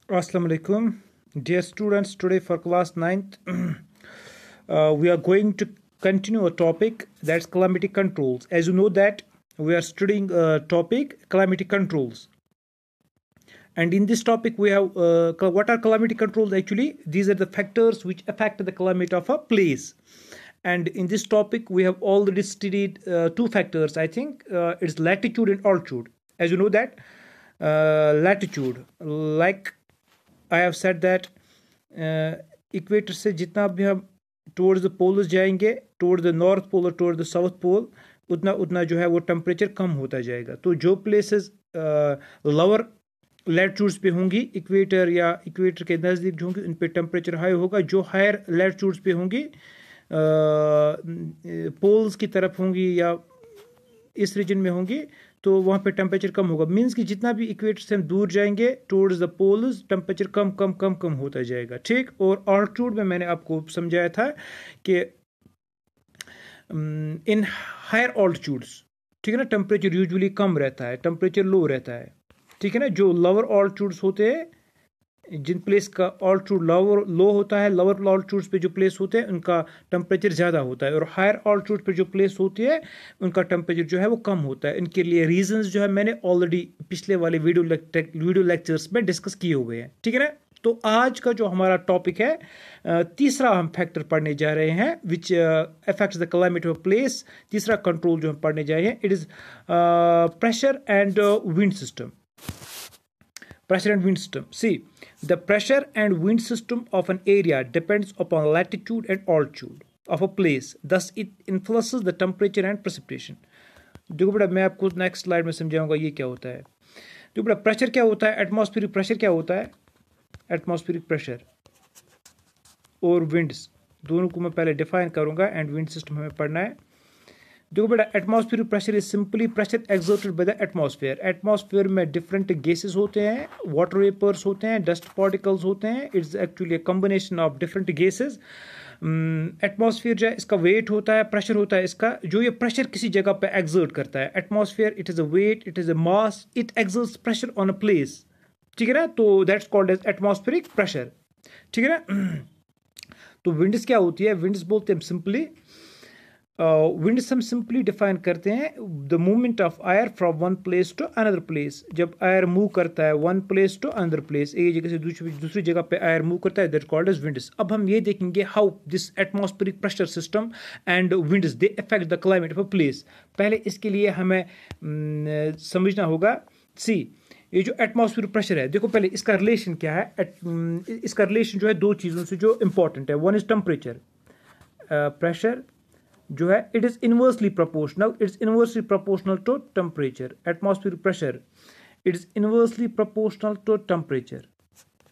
Assalamu alaikum. Dear students, today for class 9th, we are going to continue a topic that's calamity controls. As you know that we are studying a topic calamity controls. And in this topic we have what are calamity controls actually? These are the factors which affect the calamity of a place. And in this topic we have already studied two factors. I think it's latitude and altitude. As you know that latitude, like I have said that equator से जितना भी हम towards the poles जाएंगे, towards the north pole और towards the south pole, उतना उतना जो है वो टेम्परेचर कम होता जाएगा. तो जो प्लेसेस लोअर लैटिट्यूड्स पे होंगी, इक्वेटर या इक्वेटर के नज़दीक जो होंगी, उन पे टेम्परेचर हाई होगा. जो हायर लैटिट्यूड्स पे होंगी, पोल्स की तरफ होंगी या इस रीजन में होंगी, तो वहाँ पे टेम्परेचर कम होगा. मीन्स कि जितना भी इक्वेटर से हम दूर जाएंगे टुवर्ड्स द पोल्स, टेम्परेचर कम कम कम कम होता जाएगा. ठीक. और ऑल्टीट्यूड में मैंने आपको समझाया था कि इन हायर ऑल्टीट्यूड्स, ठीक है ना, टेम्परेचर यूजुअली कम रहता है, टेम्परेचर लो रहता है. ठीक है ना. जो लोअर ऑल्टीट्यूड्स होते हैं, जिन प्लेस का ऑल्टीट्यूड लो होता है, लोअर ऑल्टीट्यूड्स पे जो प्लेस होते हैं उनका टेम्परेचर ज़्यादा होता है, और हायर ऑल्टीट्यूड पे जो प्लेस होती है उनका टेम्परेचर जो है वो कम होता है. इनके लिए रीजंस जो है मैंने ऑलरेडी पिछले वाले वीडियो लेक्चर्स में डिस्कस किए हुए हैं. ठीक है ना. तो आज का जो हमारा टॉपिक है, तीसरा हम फैक्टर पढ़ने जा रहे हैं which affects the climate of place. तीसरा कंट्रोल जो हम पढ़ने जा रहे हैं, it is pressure and wind system. Pressure and wind system. See, the pressure and wind system of an area depends upon latitude and altitude of a place. Thus, it influences the temperature and precipitation. देखो बेटा, मैं आपको next slide में समझाऊंगा ये क्या होता है. देखो बेटा, प्रेशर क्या होता है, एटमॉस्फेरिक प्रेशर क्या होता है. एटमॉस्फेरिक प्रेशर और विंड्स दोनों को मैं पहले डिफाइन करूंगा, एंड विंड सिस्टम हमें पढ़ना है. देखो बेटा, atmospheric pressure is simply pressure exerted by the atmosphere. Atmosphere में डिफरेंट गैसेस होते हैं, वाटर वेपर्स होते हैं, डस्ट पार्टिकल्स होते हैं. It's actually a combination of different gases. Atmosphere जो है इसका वेट होता है, प्रेशर होता है इसका. जो ये प्रेशर किसी जगह पे एक्सर्ट करता है, atmosphere it is a weight, it is a mass, it exerts pressure on a place. ठीक है ना. तो that's called as atmospheric pressure. ठीक है ना. तो विंड्स क्या होती है, विंड्स बोलते हैं सिंपली, विंड्स हम सिंपली डिफाइन करते हैं the movement of air from one place to another place. जब एयर मूव करता है one place to another place, एक जगह से दूसरी जगह पे एयर मूव करता है, दैट कॉल्ड एज विंड्स. अब हम ये देखेंगे how this atmospheric pressure system and winds they affect the climate of a place. पहले इसके लिए हमें समझना होगा. सी, ये जो एटमॉस्फेरिक प्रेशर है, देखो पहले इसका रिलेशन क्या है. इसका रिलेशन जो है दो चीज़ों से जो इंपॉर्टेंट है. One is temperature. प्रेशर जो है it is inversely proportional, it's inversely proportional to temperature. Atmospheric pressure it is inversely proportional to temperature.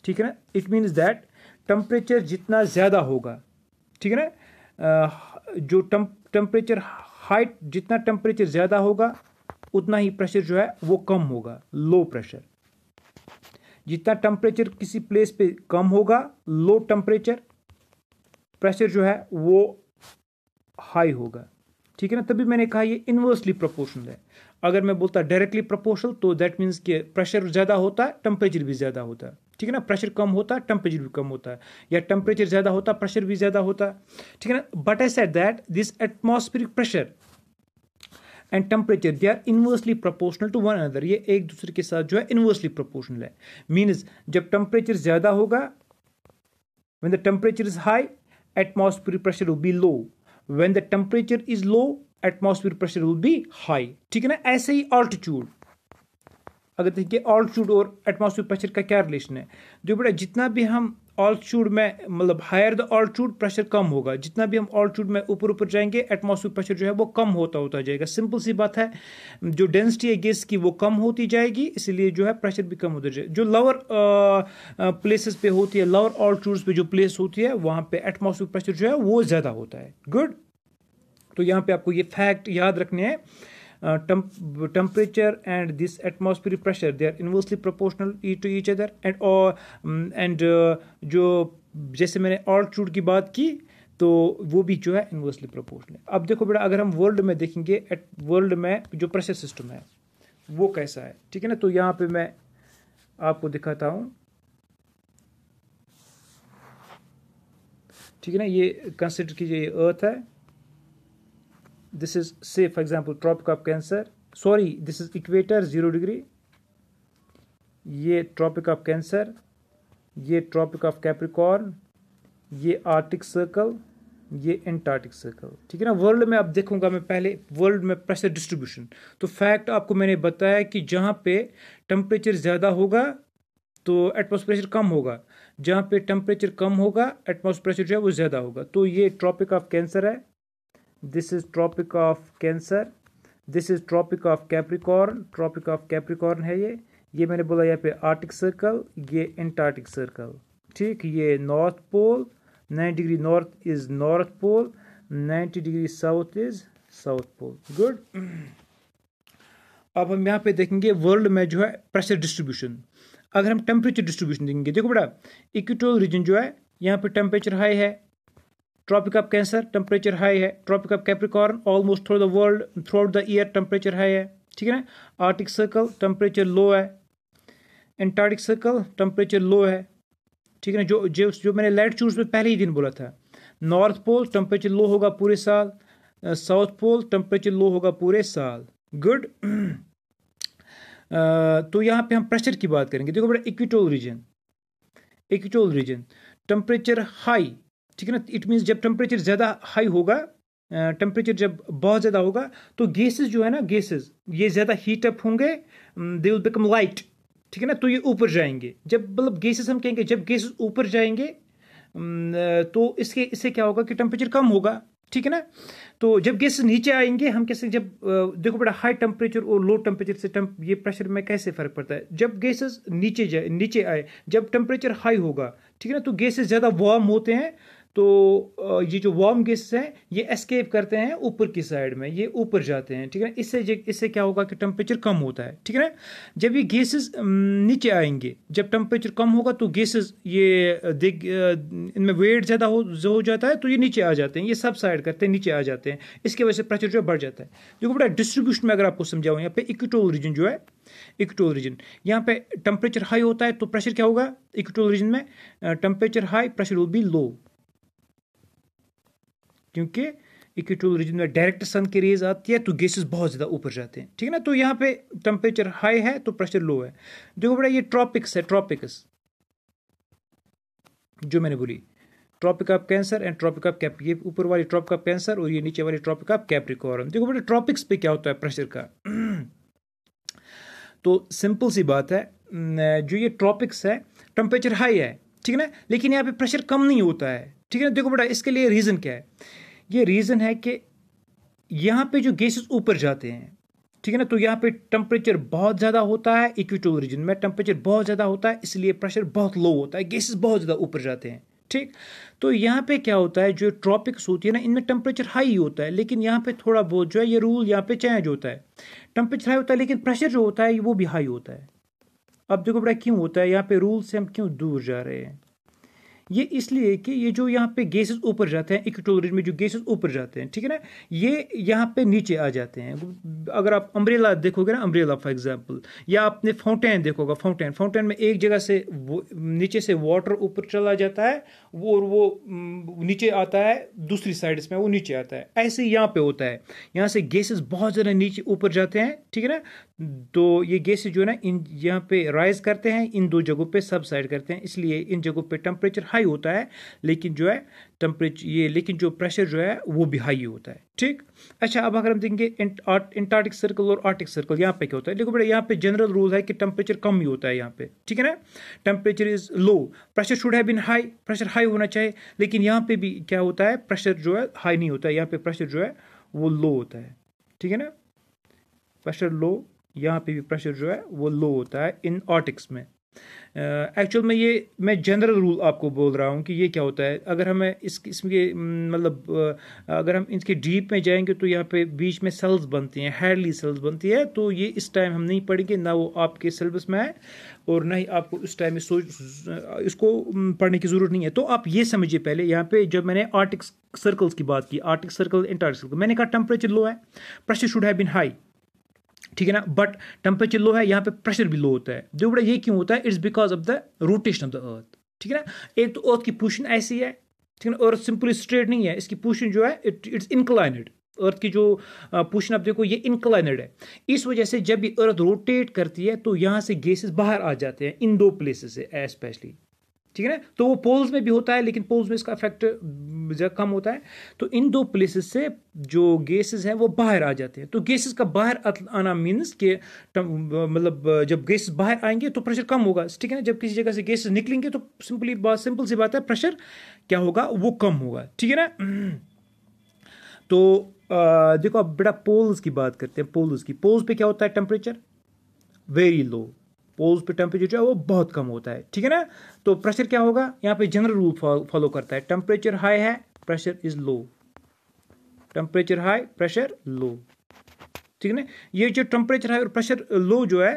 ठीक है ना. इट मीन्स दैट टेम्परेचर जितना ज़्यादा होगा, ठीक है ना, जो टेम्परेचर हाइट, जितना टेम्परेचर ज़्यादा होगा उतना ही प्रेशर जो है वो कम होगा, लो प्रेशर. जितना टेम्परेचर किसी प्लेस पे कम होगा, लो टेम्परेचर, प्रेशर जो है वो हाई होगा. ठीक है ना. तभी मैंने कहा ये इनवर्सली प्रोपोर्शनल है. अगर मैं बोलता डायरेक्टली प्रोपोर्शनल तो दैट मीन्स कि प्रेशर ज़्यादा होता है, टेम्परेचर भी ज़्यादा होता है. ठीक है ना. प्रेशर कम होता है, टेम्परेचर भी कम होता है, या टेम्परेचर ज़्यादा होता है, प्रेशर भी ज़्यादा होता है. ठीक है ना. But I said that this atmospheric pressure and temperature they are inversely proportional to one another. ये एक दूसरे के साथ जो है इनवर्सली प्रोपोर्शनल है. मीन्स जब टेम्परेचर ज़्यादा होगा, when the temperature is high, atmospheric pressure will be low. When the temperature is low, atmospheric pressure will be high. ठीक है ना. ऐसे ही ऑल्टीट्यूड, अगर देखिए ऑल्टीट्यूड और एटमॉस्फेरिक प्रेशर का क्या रिलेशन है. जो बेटा, जितना भी हम ऑल्टीट्यूड में, मतलब हायर द ऑल्टीट्यूड, प्रेशर कम होगा. जितना भी हम ऑल्टीट्यूड में ऊपर ऊपर जाएंगे, एटमॉस्फेरिक प्रेशर जो है वो कम होता जाएगा. सिंपल सी बात है, जो डेंसिटी है गैस की वो कम होती जाएगी, इसलिए जो है प्रेशर भी कम होता जाएगा. जो लोअर प्लेसेस पे होती है, लोअर ऑल्टीट्यूड्स पे जो प्लेस होती है, वहाँ पे एटमॉस्फेरिक प्रेशर जो है वो ज़्यादा होता है. गुड. तो यहाँ पे आपको ये फैक्ट याद रखने हैं. temperature and this atmospheric pressure, they are inversely proportional to each other. and जो जैसे मैंने ऑल्टीट्यूड की बात की तो वो भी जो है इनवर्सली प्रोपोर्शनल है. अब देखो बेटा, अगर हम वर्ल्ड में देखेंगे, वर्ल्ड में जो प्रेशर सिस्टम है वो कैसा है. ठीक है ना. तो यहाँ पे मैं आपको दिखाता हूँ, ठीक है ना। ये कंसिडर कीजिए, ये अर्थ है, this is say for example tropic of cancer, sorry this is equator 0 degree, ये ट्रॉपिक ऑफ कैंसर, ये ट्रॉपिक ऑफ कैप्रिकॉर्न, ये आर्टिक सर्कल, ये एंटार्क्टिक सर्कल, ठीक है ना। वर्ल्ड में अब देखूंगा मैं पहले वर्ल्ड में प्रेशर डिस्ट्रीब्यूशन। तो फैक्ट आपको मैंने बताया कि जहाँ पे टेम्परेचर ज़्यादा होगा तो एटमॉस्फेयर प्रेशर कम होगा, जहाँ पे टेम्परेचर कम होगा एटमॉस्फेयर प्रेशर जो है वो ज़्यादा होगा। तो ये ट्रॉपिक ऑफ कैंसर है, this is tropic of cancer, this is tropic of capricorn, tropic of capricorn है ये मैंने बोला यहाँ पे आर्टिक सर्कल, ये एंटार्क्टिक सर्कल, ठीक। ये north pole, 90 degree north is north pole, 90 degree south is south pole, good. अब हम यहाँ पे देखेंगे वर्ल्ड में जो है प्रेशर डिस्ट्रीब्यूशन। अगर हम टेम्परेचर डिस्ट्रीब्यूशन देखेंगे, देखो बेटा, इक्वेटोरियल रीजन जो है यहाँ पे टेम्परेचर हाई है, tropic of Cancer temperature high है, tropic of Capricorn almost through the world throughout the year temperature high है, ठीक है ना। आर्टिक सर्कल टेम्परेचर लो है, एंटार्क्टिक सर्कल टेम्परेचर लो है, ठीक है ना। जो मैंने लैटिट्यूड्स में पहले ही दिन बोला था, नॉर्थ पोल टेम्परेचर लो होगा पूरे साल, साउथ पोल टेम्परेचर लो होगा पूरे साल, गुड। तो यहाँ पे हम प्रेशर की बात करेंगे। देखो बेटा, इक्वेटोरियल रीजन टेम्परेचर हाई, ठीक है ना। इट मीन्स जब टेम्परेचर ज़्यादा हाई होगा, टेम्परेचर जब बहुत ज़्यादा होगा तो गैसेस जो है ना, गैसेस ये ज़्यादा हीट अप होंगे, दे विल बिकम लाइट, ठीक है ना। तो ये ऊपर जाएंगे, जब मतलब गैसेस हम कहेंगे जब गैसेस ऊपर जाएंगे तो इससे क्या होगा कि टेम्परेचर कम होगा, ठीक है ना। तो जब गैसेस नीचे आएंगे हम कैसे, जब देखो बेटा हाई टेम्परेचर और लो टेम्परेचर से ये प्रेशर में कैसे फर्क पड़ता है। जब गैसेस नीचे आए, जब टेम्परेचर हाई होगा, ठीक है ना, तो गैसेस ज़्यादा वार्म होते हैं, तो ये जो वार्म गैसेस हैं ये एस्केप करते हैं ऊपर की साइड में, ये ऊपर जाते हैं, ठीक है ना। इससे क्या होगा कि टेम्परेचर कम होता है, ठीक है ना। जब ये गैसेस नीचे आएंगे, जब टेम्परेचर कम होगा तो गैसेस ये इनमें वेट ज़्यादा हो जाता है, तो ये नीचे आ जाते हैं, ये सब साइड करते हैं, नीचे आ जाते हैं, इसकी वजह से प्रेशर जो बढ़ जाता है। देखो बेटा डिस्ट्रीब्यूशन में अगर आपको समझाऊँ, यहाँ पे इक्वेटोरियल रीजन जो है, इक्वेटोरियल रीजन यहाँ पे टेम्परेचर हाई होता है तो प्रेशर क्या होगा, इक्वेटोरियल रीजन में temperature high pressure will be low, क्योंकि इक्वेटोरियल रीजन में डायरेक्ट सन की रेज आती है तो गैसेस बहुत ज़्यादा ऊपर जाते हैं, ठीक है ना। तो यहाँ पे टेम्परेचर हाई है तो प्रेशर लो है। देखो बेटा ये ट्रॉपिक्स है, ट्रॉपिक्स जो मैंने बोली, tropic of cancer and tropic of cap, ये ऊपर वाली ट्रॉपिक ऑफ कैंसर और ये नीचे वाली ट्रॉपिक ऑफ कैप्रिकॉर्न। देखो बेटा ट्रॉपिक्स पे क्या होता है प्रेशर का तो सिंपल सी बात है, जो ये ट्रॉपिक्स है टेम्परेचर हाई है, ठीक है ना, लेकिन यहाँ पे प्रेशर कम नहीं होता है, ठीक है ना। देखो बेटा इसके लिए रीज़न क्या है, ये रीज़न है कि यहाँ पे जो गैसेस ऊपर जाते हैं, ठीक है ना, तो यहाँ पे टेम्परेचर बहुत ज़्यादा होता है, इक्वेटोरियल रीजन में टेम्परेचर बहुत ज़्यादा होता है, इसलिए प्रेशर बहुत लो होता है, गैसेस बहुत ज़्यादा ऊपर जाते हैं, ठीक। तो यहाँ पे क्या होता है, जो ट्रॉपिक्स होती है ना, इनमें टेम्परेचर हाई होता है, लेकिन यहाँ पे थोड़ा बहुत जो है ये रूल यहाँ पे चेंज होता है, टेम्परेचर हाई होता है लेकिन प्रेशर जो होता है वो भी हाई होता है। अब देखो बेटा क्यों होता है, यहाँ पे रूल से हम क्यों दूर जा रहे हैं, ये इसलिए कि ये जो यहाँ पे गैसेस ऊपर जाते हैं, इक्वेटोरियल रीजन में जो गैसेस ऊपर जाते हैं, ठीक है ना, ये यहाँ पे नीचे आ जाते हैं। अगर आप अम्ब्रेला देखोगे ना, अम्ब्रेला फॉर एग्जांपल, या आपने फाउंटेन देखोगा, फाउंटेन में एक जगह से नीचे से वाटर ऊपर चला जाता है, वो नीचे आता है दूसरी साइड में, वो नीचे आता है। ऐसे ही यहाँ पे होता है, यहाँ से गैसेस बहुत ज़्यादा नीचे ऊपर जाते हैं, ठीक है ना, तो ये गैसेस जो है ना इन यहाँ पे राइज करते हैं, इन दो जगहों पे सब साइड करते हैं, इसलिए इन जगहों पे टेम्परेचर हाई होता है, लेकिन जो है लेकिन जो प्रेशर जो है वो भी हाई होता है, ठीक। अच्छा अब अगर हम देखेंगे एंटार्क्टिक सर्कल और आर्टिक सर्कल, यहाँ पे क्या होता है, देखो बेटा यहाँ पे जनरल रूल है कि टेम्परेचर कम ही होता है यहाँ पे, ठीक है ना, temperature is low, pressure should have been high, pressure high होना चाहिए, लेकिन यहाँ पे भी क्या होता है, प्रेशर जो है हाई नहीं होता है, यहाँ पे प्रेशर जो है वो लो होता है, ठीक है ना, प्रेशर लो, यहाँ पे भी प्रेशर जो है वो लो होता है इन आर्टिक्स में। एक्चुअल में ये मैं जनरल रूल आपको बोल रहा हूँ कि ये क्या होता है। अगर हमें इसके मतलब अगर हम इसके डीप में जाएंगे तो यहाँ पे बीच में सेल्स बनती हैं, हैडली सेल्स बनती है, तो ये इस टाइम हम नहीं पढ़ेंगे, ना वो आपके सिलेबस में है और ना ही आपको इस टाइम में इसको पढ़ने की ज़रूरत नहीं है। तो आप ये समझिए पहले, यहाँ पे जब मैंने आर्टिक सर्कल्स की बात की, आर्टिक सर्कल एंटार्क्टिक सर्कल, मैंने कहा टेम्परेचर लो है, pressure should have been high, ठीक है ना, बट टेम्परेचर लो है, यहाँ पे प्रेशर भी लो होता है। देखो बेटा ये क्यों होता है, it's because of the rotation of the अर्थ, ठीक है ना। एक तो अर्थ की पोजीशन ऐसी है, ठीक है ना, अर्थ सिंपली स्ट्रेट नहीं है, इसकी पोजीशन जो है इट्स इंक्लाइनेड। अर्थ की जो पोजीशन आप देखो ये इंक्लाइनेड है, इस वजह से जब भी अर्थ रोटेट करती है तो यहाँ से गैसेस बाहर आ जाते हैं इन दो प्लेसेस से स्पेशली, ठीक है ना। तो वो पोल्स में भी होता है लेकिन पोल्स में इसका इफेक्ट ज़रा कम होता है। तो इन दो प्लेसेस से जो गैसेस हैं वो बाहर आ जाते हैं। तो गैसेस का बाहर आना मीन्स कि मतलब जब गैसेस बाहर आएंगे तो प्रेशर कम होगा, ठीक है ना। जब किसी जगह से गैसेस निकलेंगे तो सिंपल सी बात है, प्रेशर क्या होगा, वो कम होगा, ठीक है ना। तो देखो अब बेटा पोल्स की बात करते हैं। पोल्स पे क्या होता है, टेम्परेचर वेरी लो, पोल्स पे टेम्परेचर जो है वो बहुत कम होता है, ठीक है ना। तो प्रेशर क्या होगा, यहाँ पे जनरल रूल फॉलो करता है, टेम्परेचर हाई है pressure is low, temperature high pressure low, ठीक है ना। ये जो टेम्परेचर हाई और प्रेशर लो जो है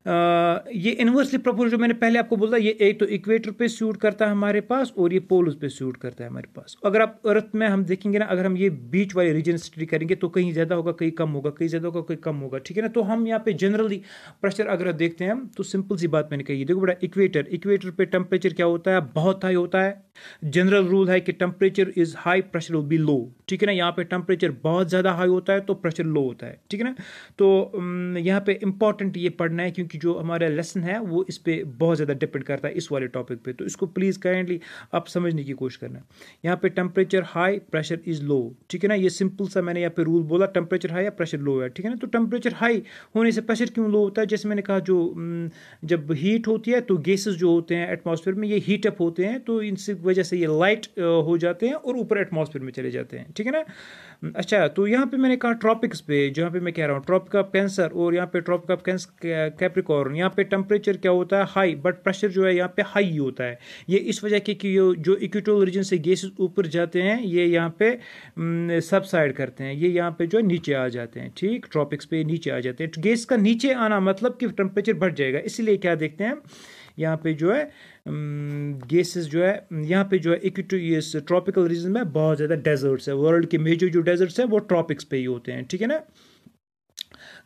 ये इनवर्सली प्रोपोर्शनल, जो मैंने पहले आपको बोला, ये एक तो इक्वेटर पे सूट करता है हमारे पास और ये पोल्स पे सूट करता है हमारे पास। अगर आप अर्थ में हम देखेंगे ना, अगर हम ये बीच वाले रीजन स्टडी करेंगे तो कहीं ज़्यादा होगा कहीं कम होगा, कहीं ज़्यादा होगा कहीं कम होगा, ठीक है ना। तो हम यहाँ पे जनरली प्रेशर अगर देखते हैं हम तो सिंपल सी बात मैंने कही, देखो बेटा इक्वेटर पे टेम्परेचर क्या होता है, बहुत हाई होता है। जनरल रूल है कि temperature is high pressure will be low, ठीक है ना। यहाँ पे टेम्परेचर बहुत ज़्यादा हाई होता है तो प्रेशर लो होता है, ठीक है ना। तो यहाँ पे इंपॉर्टेंट ये पढ़ना है क्योंकि जो हमारा लेसन है वो इस पे बहुत ज़्यादा डिपेंड करता है इस वाले टॉपिक पे। तो इसको प्लीज़ काइंडली आप समझने की कोशिश करना। यहाँ पे temperature high pressure is low, ठीक है ना। ये सिंपल सा मैंने यहाँ पे रूल बोला, टेम्परेचर हाई है प्रेशर लो है, ठीक है ना। तो टेम्परेचर हाई होने से प्रेशर क्यों लो होता है, जैसे मैंने कहा जो जब हीट होती है तो गैसेस जो होते हैं एटमॉस्फेयर में ये हीट अप होते हैं, तो इनसे वजह से ये लाइट हो जाते हैं और ऊपर एटमॉस्फेयर में चले जाते हैं, ठीक है ना। अच्छा, तो यहाँ पे मैंने कहा ट्रॉपिक्स पे, जहाँ पे मैं कह रहा हूँ ट्रॉपिक ऑफ कैंसर और यहाँ पे ट्रॉपिक ऑफ कैप्रिकॉर्न, यहाँ पे टेम्परेचर क्या होता है हाई, बट प्रेशर जो है यहाँ पे हाई होता है। ये इस वजह के कि जो इक्वेटोरियल रीजन से गैसेस ऊपर जाते हैं ये यहाँ पे सबसाइड करते हैं, ये यहाँ पे जो है नीचे आ जाते हैं, ठीक, ट्रॉपिक्स पे नीचे आ जाते हैं। गैस का नीचे आना मतलब कि टेम्परेचर बढ़ जाएगा, इसीलिए क्या देखते हैं यहाँ पे जो है गैसेस जो है यहाँ पे जो है इस ट्रॉपिकल रीजन में बहुत ज़्यादा डेजर्ट्स है, वर्ल्ड के मेजर जो डेजर्ट्स हैं वो ट्रॉपिक्स पे ही होते हैं, ठीक है ना।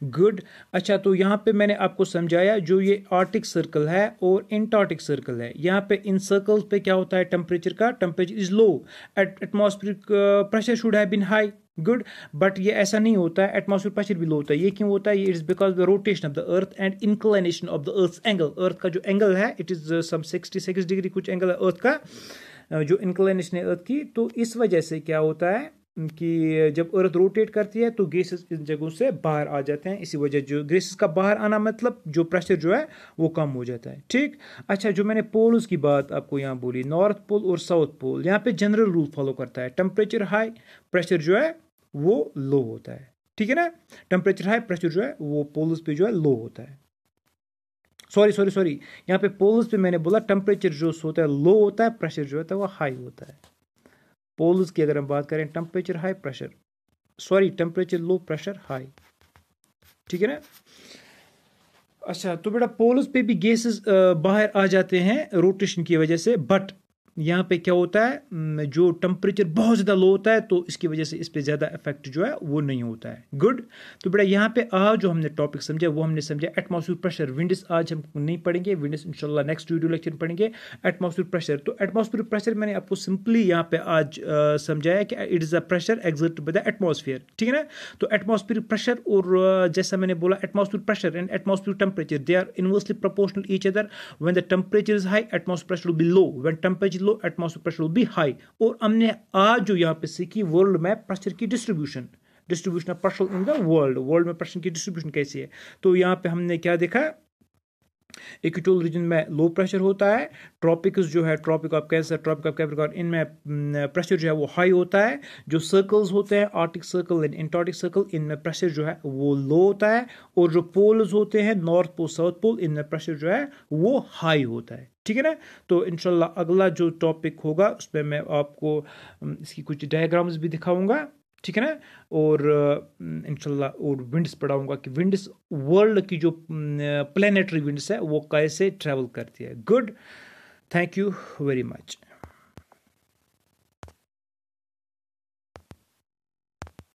गुड। अच्छा, तो यहाँ पे मैंने आपको समझाया जो ये आर्टिक सर्कल है और एंटार्क्टिक सर्कल है, यहाँ पे इन सर्कल्स पे क्या होता है temperature is low, atmospheric pressure should have been high, good, but ये ऐसा नहीं होता है, एटमॉस्फेयर प्रेशर भी लो होता है। ये क्यों होता है, ये it's because the rotation of the earth and inclination of the earth angle, earth का जो एंगल है इट इज सम 66 डिग्री कुछ एंगल है अर्थ का, जो इंक्लिनेशन है अर्थ की। तो इस वजह से क्या होता है कि जब अर्थ रोटेट करती है तो गैसेस इन जगहों से बाहर आ जाते हैं, इसी वजह जो गैसेस का बाहर आना मतलब जो प्रेशर जो है वो कम हो जाता है, ठीक। अच्छा, जो मैंने पोल्स की बात आपको यहाँ बोली, नॉर्थ पोल और साउथ पोल, यहाँ पे जनरल रूल फॉलो करता है, टेम्परेचर हाई प्रेशर जो है वो लो होता है, ठीक है ना। टेम्परेचर हाई प्रेशर जो है वो पोल्स पे जो है लो होता है। सॉरी यहाँ पे पोल्स पे मैंने बोला टेम्परेचर जो होता है लो होता है, प्रेशर जो होता है वो हाई होता है। पोल्स की अगर हम बात करें temperature high pressure, temperature low pressure high, ठीक है ना। अच्छा, तो बेटा पोल्स पे भी गैसेस बाहर आ जाते हैं रोटेशन की वजह से, बट यहाँ पे क्या होता है जो टेम्परेचर बहुत ज़्यादा लो होता है तो इसकी वजह से इस पर ज़्यादा इफेक्ट जो है वो नहीं होता है, गुड। तो बेटा यहाँ पे आज जो हमने टॉपिक समझा वो हमने समझा एटमॉस्फेयर प्रेशर, विंड्स आज हम नहीं पढ़ेंगे, विंड्स इंशाल्लाह नेक्स्ट वीडियो लेक्चर पढ़ेंगे। एटमॉस्फेयर प्रेशर, तो एटमॉस्फेयर प्रेशर मैंने आपको सिंपली यहाँ पे आज समझाया कि it is a pressure exert by the atmosphere, ठीक है ना। तो एटमॉस्फेयर प्रेशर और जैसा मैंने बोला atmosphere pressure and atmosphere temperature they are inversely proportional each other, when the temperature is high atmosphere pressure will be low, when temperature low atmosphere pressure will be high. और हमने आज जो यहाँ पे सीखी वर्ल्ड में प्रेशर की distribution of pressure in the world में प्रेशर की डिस्ट्रीब्यूशन कैसी है। तो यहाँ पे हमने क्या देखा, इक्वेटोरियल रीजन में लो प्रेशर होता है, ट्रॉपिक्स जो है tropic of cancer, tropic of capricorn, इनमें प्रेशर जो है वो हाई होता है। जो सर्कल्स होते हैं Arctic circle and Antarctic circle, इनमें प्रेशर जो है वो लो होता है। और जो पोल्स होते हैं नॉर्थ पोल साउथ पोल, इनमें प्रेशर जो है वो हाई होता है, ठीक है ना। तो इंशाल्लाह अगला जो टॉपिक होगा उसमें मैं आपको इसकी कुछ डायग्राम्स भी दिखाऊंगा, ठीक है ना। और इंशाल्लाह और विंड्स पढ़ाऊंगा कि विंड्स वर्ल्ड की जो प्लैनेटरी विंड्स है वो कैसे ट्रैवल करती है। Good, thank you very much.